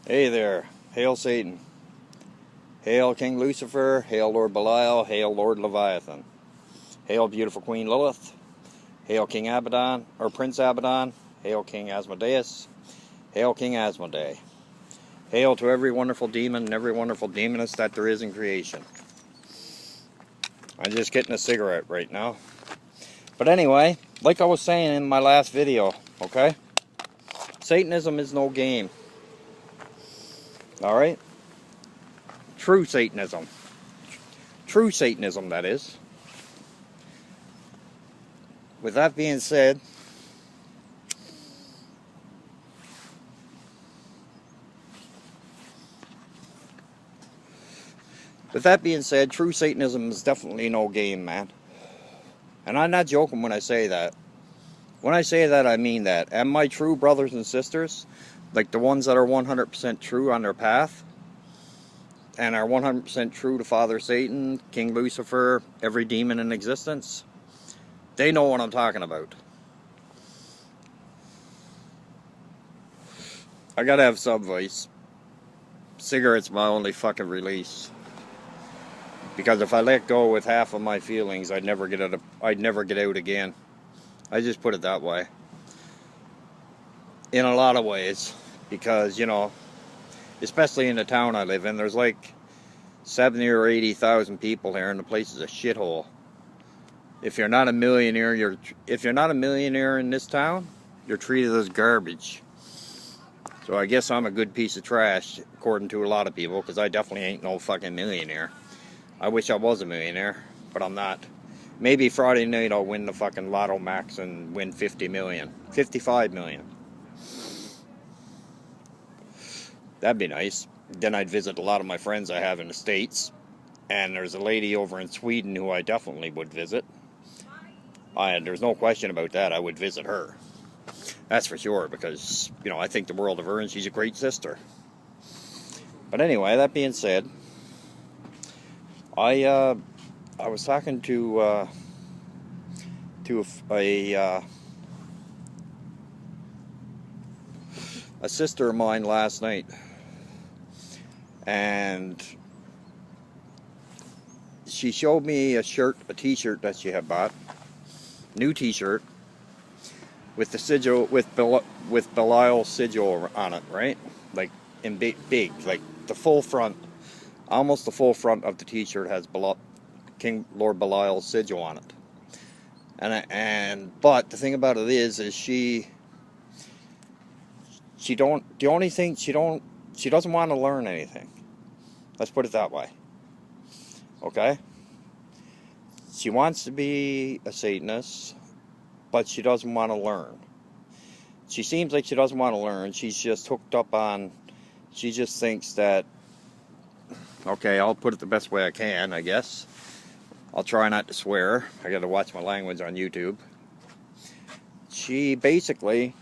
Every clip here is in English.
Hey there, hail Satan, hail King Lucifer, hail Lord Belial, hail Lord Leviathan, hail beautiful Queen Lilith, hail King Abaddon, or Prince Abaddon, hail King Asmodeus, hail King Asmodee, hail to every wonderful demon and every wonderful demoness that there is in creation. I'm just getting a cigarette right now. But anyway, like I was saying in my last video, okay? Satanism is no game. Alright? True Satanism. True Satanism, that is. With that being said, true Satanism is definitely no game, man. And I'm not joking when I say that. When I say that, I mean that. And my true brothers and sisters, like the ones that are 100% true on their path, and are 100% true to Father Satan, King Lucifer, every demon in existence, they know what I'm talking about. I gotta have some vice. Cigarettes my only fucking release. Because if I let go with half of my feelings, I'd never get out again. I just put it that way. In a lot of ways. Because, you know, especially in the town I live in, there's like 70 or 80,000 people here, and the place is a shithole. If you're not a millionaire, in this town, you're treated as garbage. So I guess I'm a good piece of trash, according to a lot of people, because I definitely ain't no fucking millionaire. I wish I was a millionaire, but I'm not. Maybe Friday night I'll win the fucking Lotto Max and win 50 million. 55 million. That'd be nice. Then I'd visit a lot of my friends I have in the States. And there's a lady over in Sweden who I definitely would visit. There's no question about that. I would visit her. That's for sure, because, you know, I think the world of her, and she's a great sister. But anyway, that being said, I was talking to a sister of mine last night, and she showed me a t-shirt that she had bought, new t-shirt, with the sigil, with Belial's sigil on it, right? Like in big, like the full front. Almost the full front of the t-shirt has King Lord Belial's sigil on it. But the thing about it is she doesn't want to learn anything. Let's put it that way. Okay? She wants to be a Satanist, but she doesn't want to learn. She seems like she doesn't want to learn. She's just hooked up on, she just thinks that, okay, I'll put it the best way I can, I guess. I'll try not to swear. I gotta watch my language on YouTube. She basically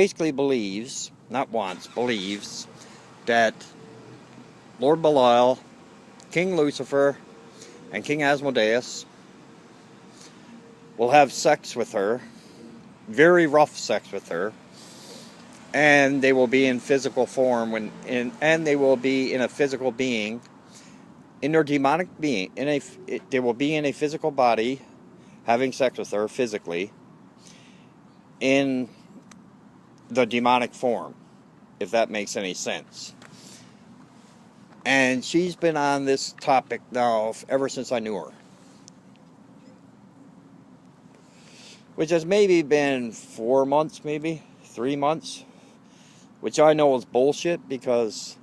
believes, not wants, believes that Lord Belial, King Lucifer, and King Asmodeus will have sex with her, very rough sex with her, and they will be in physical form and they will be in a physical being, in their demonic being, they will be in a physical body, having sex with her physically, in the demonic form, if that makes any sense. And she's been on this topic now ever since I knew her. Which has maybe been 4 months, maybe 3 months. Which I know is bullshit, because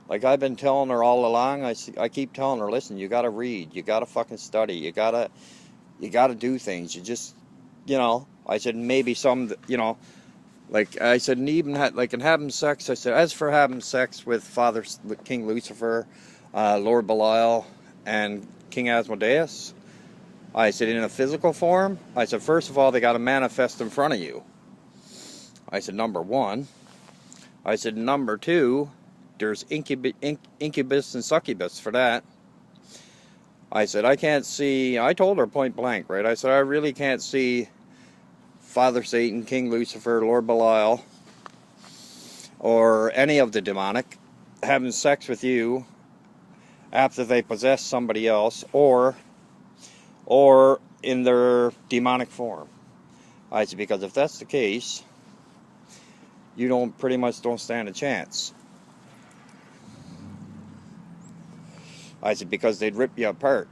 like I've been telling her all along, I keep telling her, listen, you gotta read, you gotta fucking study, you gotta do things. You just, you know, I said maybe some, you know, like I said, and even like in having sex, I said, as for having sex with King Lucifer, Lord Belial, and King Asmodeus, I said, in a physical form, I said, first of all, they got to manifest in front of you. I said, number one. I said, number two, there's incubus and succubus for that. I said, I can't see, I told her point blank, right? I said, I really can't see Father Satan, King Lucifer, Lord Belial, or any of the demonic having sex with you after they possess somebody else, or in their demonic form. I said, because if that's the case, you pretty much don't stand a chance. I said, because they'd rip you apart.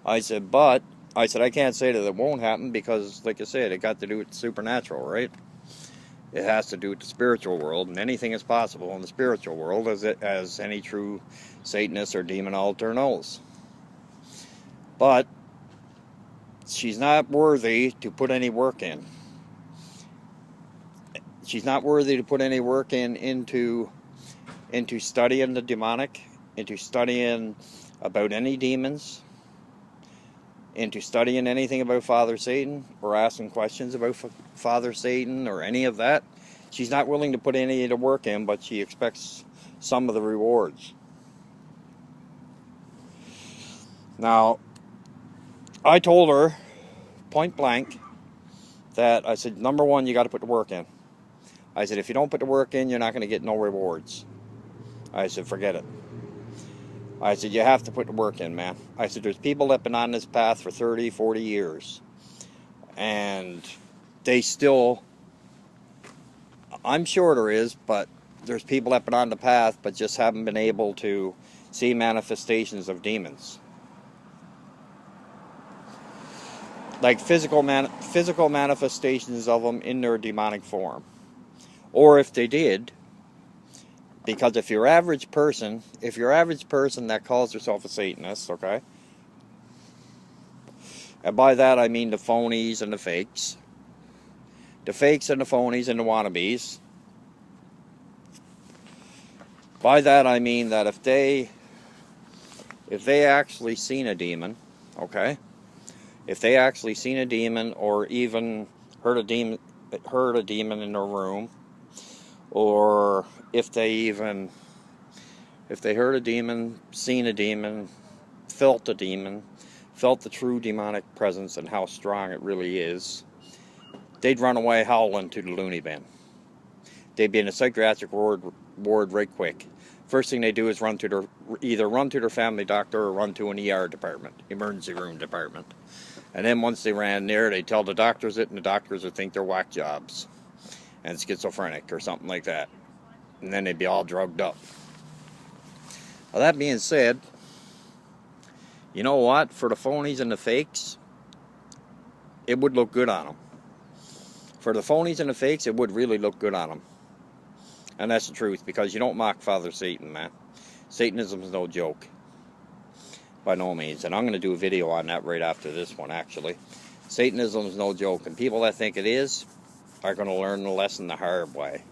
I said, I can't say that it won't happen because, like I said, it got to do with the supernatural, right? It has to do with the spiritual world, and anything is possible in the spiritual world, as any true Satanist or demon altar knows. But she's not worthy to put any work in. She's not worthy to put any work into studying the demonic, into studying about any demons, into studying anything about Father Satan, or asking questions about Father Satan, or any of that. She's not willing to put any of the work in, but she expects some of the rewards. Now, I told her, point blank, that I said, number one, you got to put the work in. I said, if you don't put the work in, you're not going to get no rewards. I said, forget it. I said, you have to put the work in, man. I said, there's people that have been on this path for 30, 40 years. And they still, I'm sure there is, but there's people that have been on the path but just haven't been able to see manifestations of demons. Like physical manifestations of them in their demonic form. Or if they did, because if your average person that calls herself a Satanist, okay, and by that I mean the phonies and the fakes and the phonies and the wannabes. By that I mean that if they actually seen a demon, okay, if they actually seen a demon, or even heard a demon in their room, or if they heard a demon, seen a demon, felt the true demonic presence and how strong it really is, they'd run away howling to the loony bin. They'd be in a psychiatric ward right quick. First thing they do is either run to their family doctor or run to an ER department, emergency room department. And then once they ran there, they tell the doctors it, and the doctors would think they're whack jobs and schizophrenic or something like that. And then they'd be all drugged up. Well, that being said, you know what? For the phonies and the fakes, it would look good on them. For the phonies and the fakes, it would really look good on them. And that's the truth, because you don't mock Father Satan, man. Satanism is no joke. By no means. And I'm going to do a video on that right after this one, actually. Satanism is no joke. And people that think it is are going to learn the lesson the hard way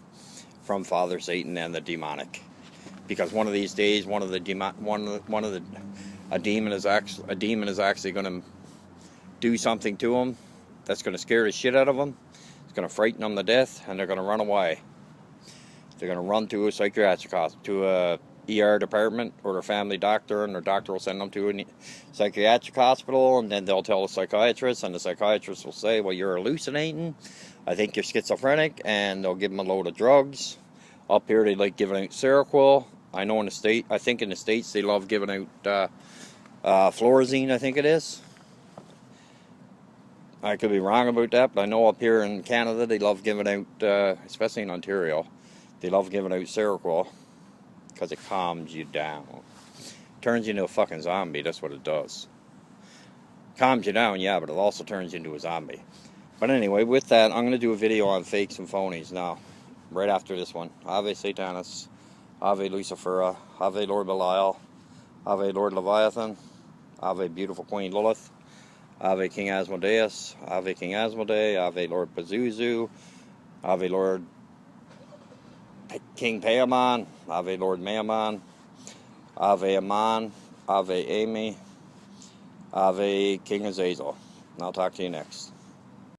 from Father Satan and the demonic. Because one of these days, a demon is actually going to do something to them that's going to scare the shit out of them. It's going to frighten them to death, and they're going to run away. They're going to run to a psychiatric hospital, to a ER department, or their family doctor, and their doctor will send them to a psychiatric hospital, and then they'll tell the psychiatrist, and the psychiatrist will say, well, you're hallucinating, I think you're schizophrenic, and they'll give them a load of drugs. Up here, they like giving out Seroquel. I know in the States, I think in the States, they love giving out Florazine, I think it is. I could be wrong about that, but I know up here in Canada, they love giving out, especially in Ontario, they love giving out Seroquel. Because it calms you down. Turns you into a fucking zombie, that's what it does. Calms you down, yeah, but it also turns you into a zombie. But anyway, with that, I'm going to do a video on fakes and phonies now. Right after this one. Ave Satanis, Ave Lucifera, Ave Lord Belial, Ave Lord Leviathan, Ave Beautiful Queen Lilith, Ave King Asmodeus, Ave King Asmodee, Ave Lord Pazuzu, Ave Lord King Paimon, Ave Lord Maimon, Ave Amon, Ave Amy, Ave King Azazel. And I'll talk to you next.